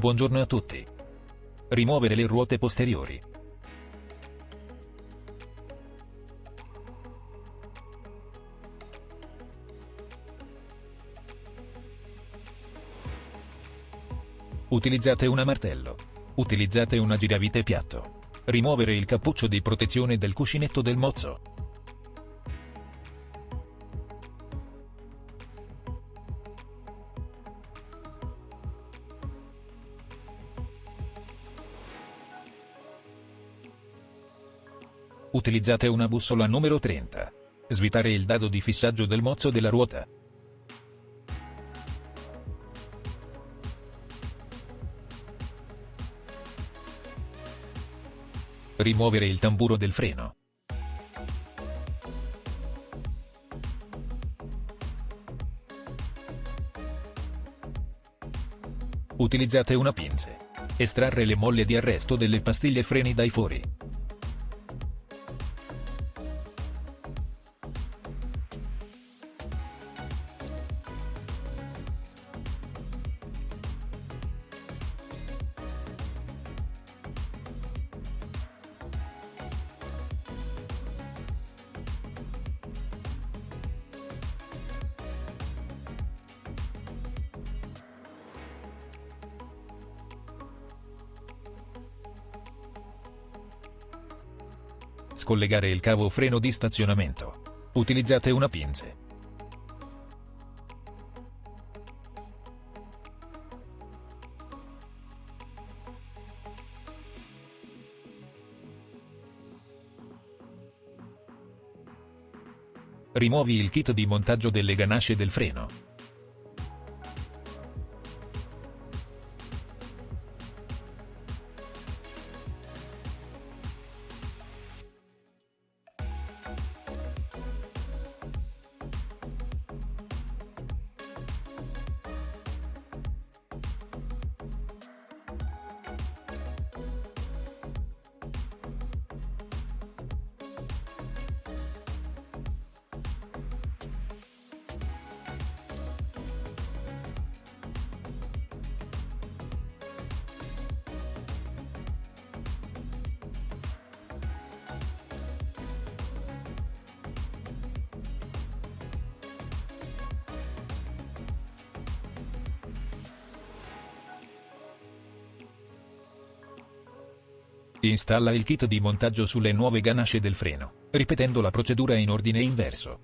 Buongiorno a tutti. Rimuovere le ruote posteriori. Utilizzate un martello. Utilizzate un giravite piatto. Rimuovere il cappuccio di protezione del cuscinetto del mozzo. Utilizzate una bussola numero 30. Svitare il dado di fissaggio del mozzo della ruota. Rimuovere il tamburo del freno. Utilizzate una pinze. Estrarre le molle di arresto delle pastiglie freni dai fori. Scollegare il cavo freno di stazionamento. Utilizzate una pinze. Rimuovi il kit di montaggio delle ganasce del freno. Installa il kit di montaggio sulle nuove ganasce del freno, ripetendo la procedura in ordine inverso.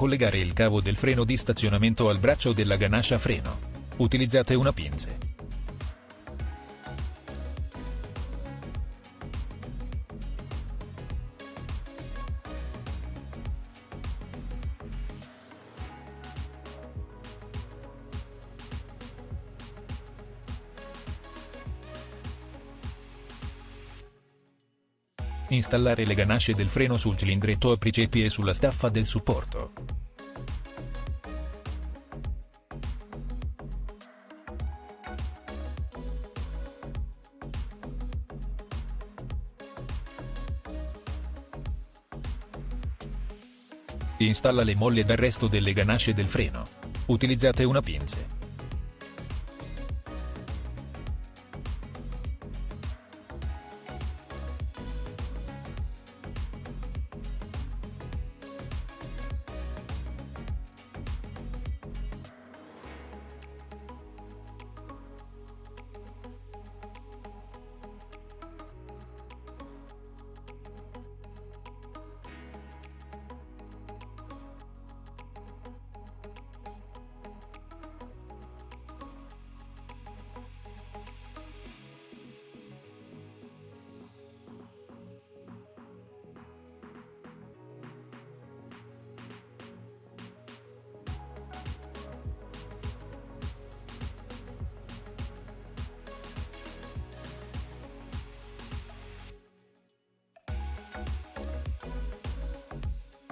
Collegare il cavo del freno di stazionamento al braccio della ganascia freno. Utilizzate una pinze. Installare le ganasce del freno sul cilindretto apriceppi e sulla staffa del supporto. Installa le molle d'arresto delle ganasce del freno. Utilizzate una pinze.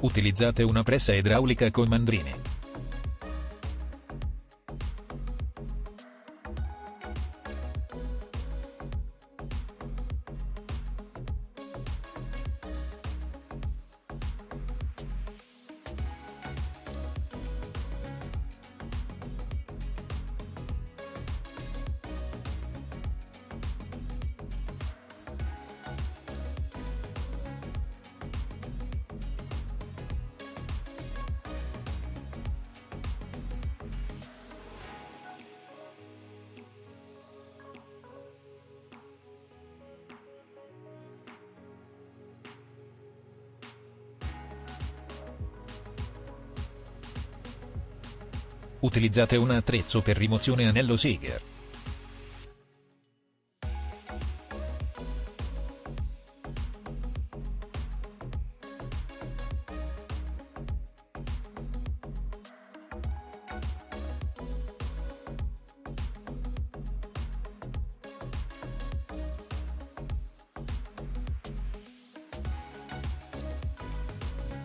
Utilizzate una pressa idraulica con mandrine. Utilizzate un attrezzo per rimozione anello Seeger.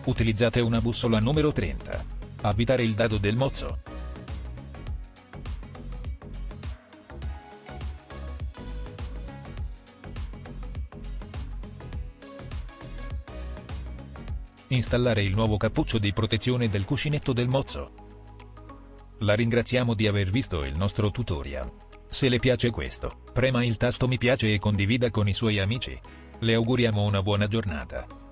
Utilizzate una bussola numero 30. Avvitare il dado del mozzo. Installare il nuovo cappuccio di protezione del cuscinetto del mozzo. La ringraziamo di aver visto il nostro tutorial. Se le piace questo, prema il tasto mi piace e condivida con i suoi amici. Le auguriamo una buona giornata.